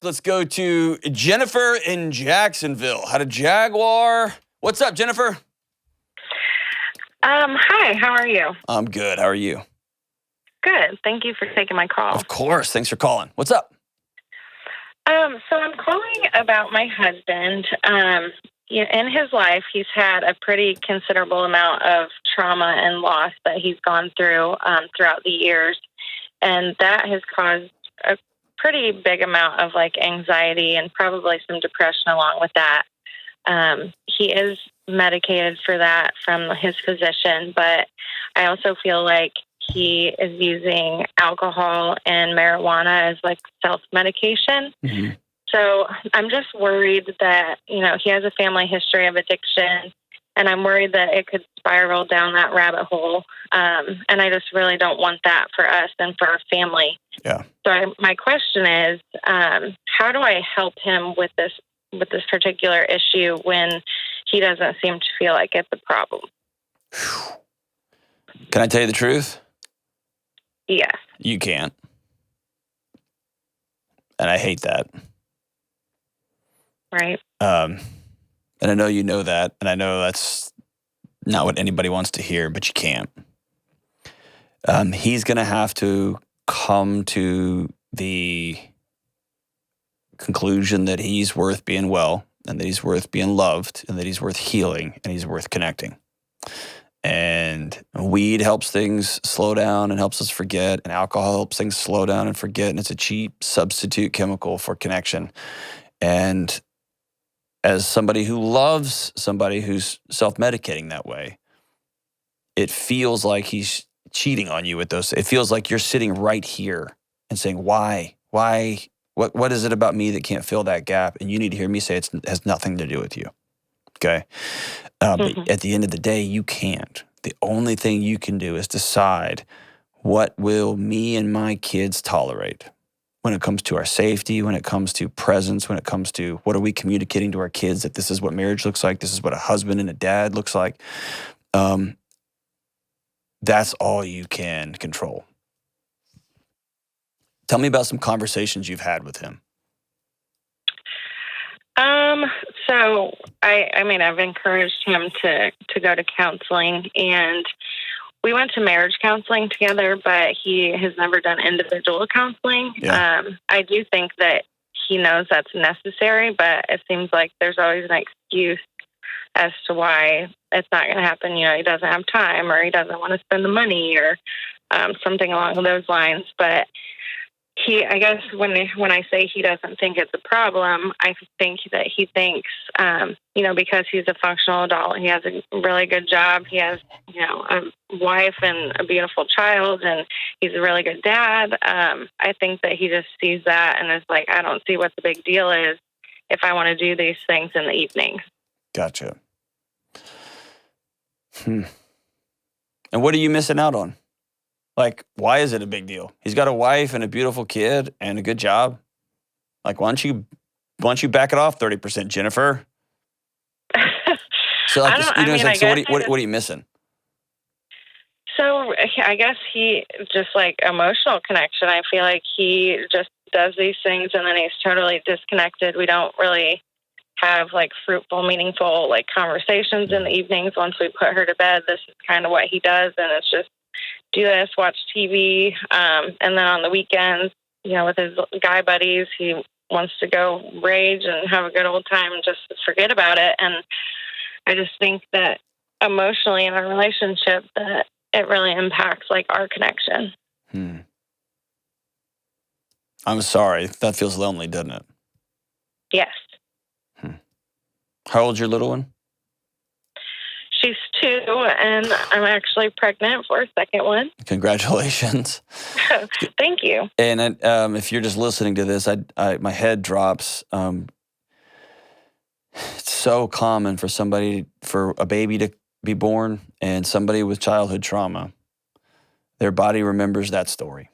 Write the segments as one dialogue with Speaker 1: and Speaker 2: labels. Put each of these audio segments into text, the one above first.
Speaker 1: Let's go to Jennifer in Jacksonville. Had a Jaguar. What's up, Jennifer?
Speaker 2: Hi, how are you?
Speaker 1: I'm good. How are you?
Speaker 2: Good. Thank you for taking my call.
Speaker 1: Of course. Thanks for calling. What's up?
Speaker 2: So I'm calling about my husband. In his life, he's had a pretty considerable amount of trauma and loss that he's gone through throughout the years. And that has caused a pretty big amount of anxiety and probably some depression along with that. He is medicated for that from his physician, but I also feel like he is using alcohol and marijuana as self-medication.
Speaker 1: Mm-hmm.
Speaker 2: So I'm just worried that, he has a family history of addiction, and I'm worried that it could spiral down that rabbit hole. And I just really don't want that for us and for our family.
Speaker 1: Yeah.
Speaker 2: So my question is, how do I help him with this particular issue when he doesn't seem to feel like it's a problem?
Speaker 1: Can I tell you the truth?
Speaker 2: Yes.
Speaker 1: You can't. And I hate that.
Speaker 2: Right.
Speaker 1: And I know you know that, and I know that's not what anybody wants to hear, but you can't. He's going to have to come to the conclusion that he's worth being well, and that he's worth being loved, and that he's worth healing, and he's worth connecting. And weed helps things slow down and helps us forget, and alcohol helps things slow down and forget, and it's a cheap substitute chemical for connection. And as somebody who loves somebody who's self-medicating that way, it feels like he's cheating on you with those. It feels like you're sitting right here and saying, why, what is it about me that can't fill that gap? And you need to hear me say it has nothing to do with you. Okay. But at the end of the day, you can't. The only thing you can do is decide, what will me and my kids tolerate when it comes to our safety, when it comes to presence, when it comes to what are we communicating to our kids, that this is what marriage looks like, this is what a husband and a dad looks like. That's all you can control. Tell me about some conversations you've had with him.
Speaker 2: So I've encouraged him to go to counseling, and we went to marriage counseling together, but he has never done individual counseling.
Speaker 1: Yeah.
Speaker 2: I do think that he knows that's necessary, but it seems like there's always an excuse as to why it's not going to happen. He doesn't have time, or he doesn't want to spend the money, or something along those lines. But I guess when I say he doesn't think it's a problem, I think that he thinks, because he's a functional adult, he has a really good job, he has, a wife and a beautiful child, and he's a really good dad. I think that he just sees that and is like, I don't see what the big deal is if I want to do these things in the evenings.
Speaker 1: Gotcha. And what are you missing out on? Why is it a big deal? He's got a wife and a beautiful kid and a good job. Why don't you back it off 30%, Jennifer? So what are you missing?
Speaker 2: So I guess he just emotional connection. I feel like he just does these things and then he's totally disconnected. We don't really have fruitful, meaningful conversations in the evenings. Once we put her to bed, this is kind of what he does, and it's just do this, watch TV, and then on the weekends, with his guy buddies, he wants to go rage and have a good old time and just forget about it. And I just think that emotionally in our relationship, that it really impacts our connection.
Speaker 1: I'm sorry. That feels lonely, doesn't it?
Speaker 2: Yes.
Speaker 1: How old's your little one?
Speaker 2: She's 2, and I'm actually pregnant for a second one.
Speaker 1: Congratulations.
Speaker 2: Thank you.
Speaker 1: And if you're just listening to this, my head drops. It's so common for a baby to be born and somebody with childhood trauma. Their body remembers that story.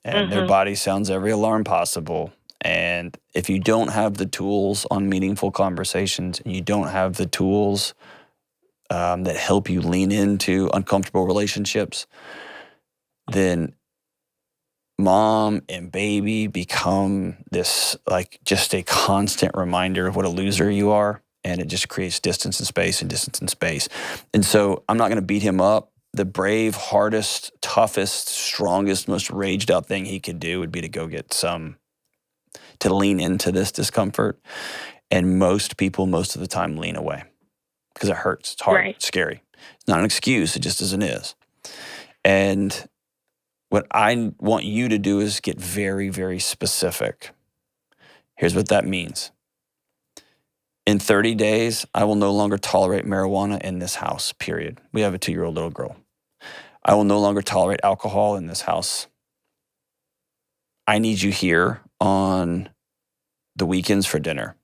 Speaker 1: And their body sounds every alarm possible. And if you don't have the tools on meaningful conversations, and you don't have the tools that help you lean into uncomfortable relationships, then mom and baby become this, like, just a constant reminder of what a loser you are. And it just creates distance and space and distance and space. And so I'm not going to beat him up. The brave, hardest, toughest, strongest, most raged out thing he could do would be to go get to lean into this discomfort. And most people, most of the time, lean away because it hurts. It's hard. It's scary. It's not an excuse. It just isn't is. And what I want you to do is get very, very specific. Here's what that means. In 30 days, I will no longer tolerate marijuana in this house, period. We have a 2-year-old little girl. I will no longer tolerate alcohol in this house. I need you here on the weekends for dinner.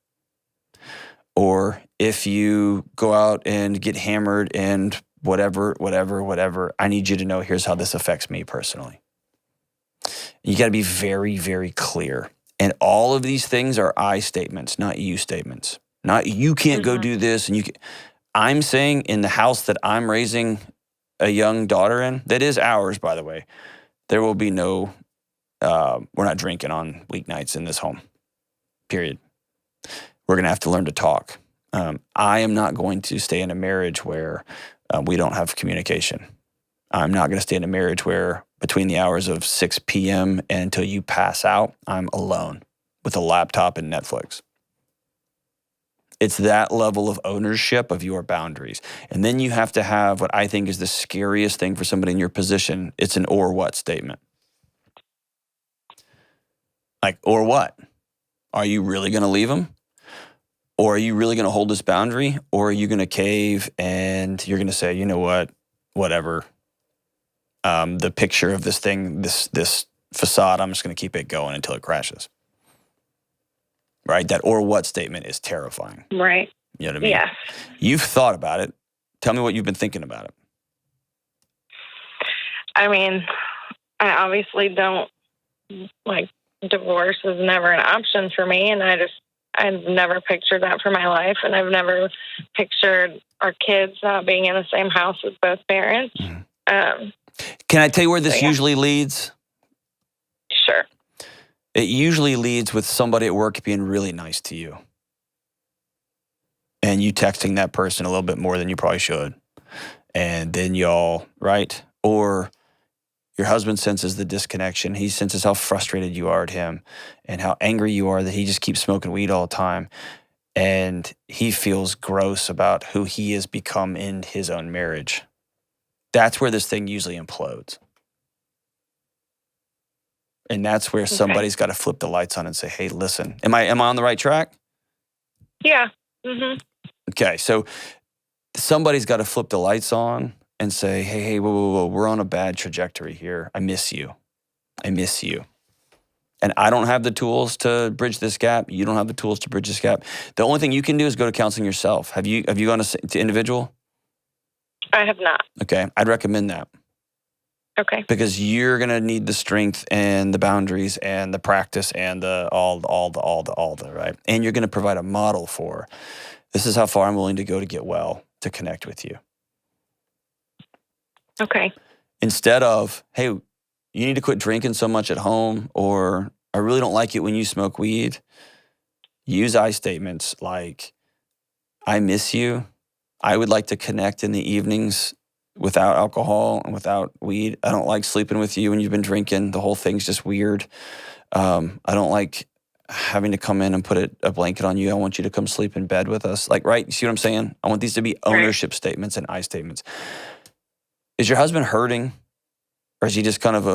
Speaker 1: Or if you go out and get hammered and whatever, I need you to know here's how this affects me personally. You got to be very, very clear. And all of these things are I statements, not you statements. Not you can't go do this. And I'm saying in the house that I'm raising a young daughter in, that is ours, by the way, there will be no, we're not drinking on weeknights in this home, period. We're going to have to learn to talk. I am not going to stay in a marriage where we don't have communication. I'm not going to stay in a marriage where between the hours of 6 p.m. and until you pass out, I'm alone with a laptop and Netflix. It's that level of ownership of your boundaries. And then you have to have what I think is the scariest thing for somebody in your position. It's an or what statement. Like, or what? Are you really going to leave him? Or are you really going to hold this boundary? Or are you going to cave and you're going to say, you know what, whatever. The picture of this thing, this facade, I'm just going to keep it going until it crashes. Right? That or what statement is terrifying.
Speaker 2: Right.
Speaker 1: You know what I mean?
Speaker 2: Yes.
Speaker 1: You've thought about it. Tell me what you've been thinking about it.
Speaker 2: I mean, I obviously don't, like, divorce is never an option for me. And I've never pictured that for my life. And I've never pictured our kids not being in the same house with both parents.
Speaker 1: Mm-hmm. Can I tell you where this usually leads?
Speaker 2: Sure.
Speaker 1: It usually leads with somebody at work being really nice to you. And you texting that person a little bit more than you probably should. And then y'all, right? Or your husband senses the disconnection. He senses how frustrated you are at him and how angry you are that he just keeps smoking weed all the time. And he feels gross about who he has become in his own marriage. That's where this thing usually implodes. And that's where somebody's got to flip the lights on and say, hey, listen, am I on the right track?
Speaker 2: Yeah. Mm-hmm.
Speaker 1: Okay, so somebody's got to flip the lights on and say, hey, whoa, we're on a bad trajectory here. I miss you. And I don't have the tools to bridge this gap. You don't have the tools to bridge this gap. The only thing you can do is go to counseling yourself. Have you gone to individual?
Speaker 2: I have not.
Speaker 1: Okay, I'd recommend that.
Speaker 2: Okay.
Speaker 1: Because you're going to need the strength and the boundaries and the practice and the all the, right? And you're going to provide a model for, this is how far I'm willing to go to get well, to connect with you.
Speaker 2: Okay.
Speaker 1: Instead of, hey, you need to quit drinking so much at home, or I really don't like it when you smoke weed. Use I statements like, I miss you. I would like to connect in the evenings without alcohol and without weed. I don't like sleeping with you when you've been drinking. The whole thing's just weird. I don't like having to come in and put a blanket on you. I want you to come sleep in bed with us. Like, right? You see what I'm saying? I want these to be ownership statements and I statements. Is your husband hurting? Or is he just kind of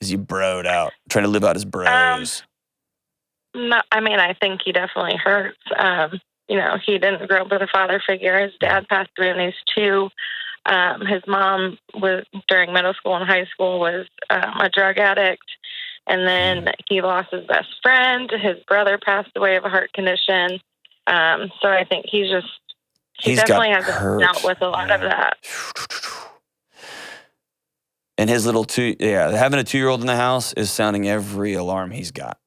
Speaker 1: is he broed out, trying to live out his bros?
Speaker 2: No, I mean, I think he definitely hurts. He didn't grow up with a father figure. His dad passed away when he was 2. His mom was, during middle school and high school, was a drug addict. And then he lost his best friend. His brother passed away of a heart condition. So I think he definitely hasn't dealt with a lot of that.
Speaker 1: And his little having a 2-year-old in the house is sounding every alarm he's got.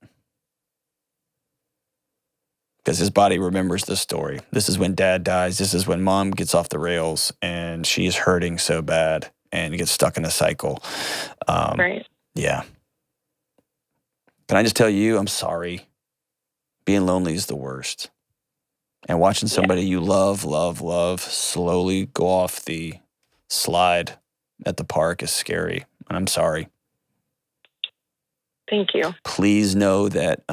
Speaker 1: Because his body remembers the story. This is when dad dies. This is when mom gets off the rails and she's hurting so bad and gets stuck in a cycle.
Speaker 2: Right.
Speaker 1: Yeah. Can I just tell you, I'm sorry. Being lonely is the worst. And watching somebody you love, slowly go off the slide at the park is scary. And I'm sorry.
Speaker 2: Thank you.
Speaker 1: Please know that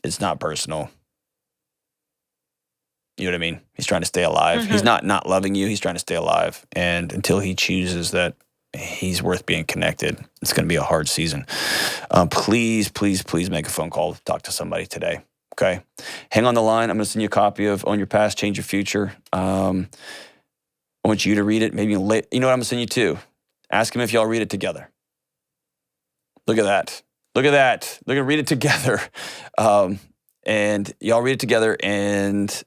Speaker 1: it's not personal. You know what I mean? He's trying to stay alive.
Speaker 2: Mm-hmm.
Speaker 1: He's not loving you. He's trying to stay alive. And until he chooses that he's worth being connected, it's going to be a hard season. Please make a phone call. Talk to somebody today. Okay? Hang on the line. I'm going to send you a copy of Own Your Past, Change Your Future. I want you to read it. Maybe late. You know what I'm going to send you too? Ask him if y'all read it together. Look at that. Look at that. They're going to read it together. And y'all read it together, and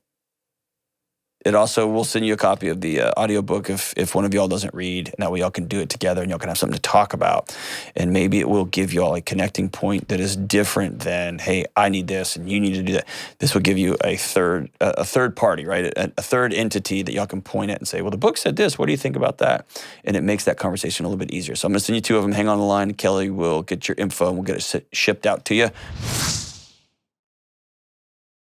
Speaker 1: it also will send you a copy of the audiobook if one of y'all doesn't read, and that way y'all can do it together and y'all can have something to talk about. And maybe it will give y'all a connecting point that is different than, hey, I need this and you need to do that. This will give you a third party, right? A third entity that y'all can point at and say, well, the book said this. What do you think about that? And it makes that conversation a little bit easier. So I'm going to send you two of them. Hang on the line. Kelly will get your info and we'll get it shipped out to you.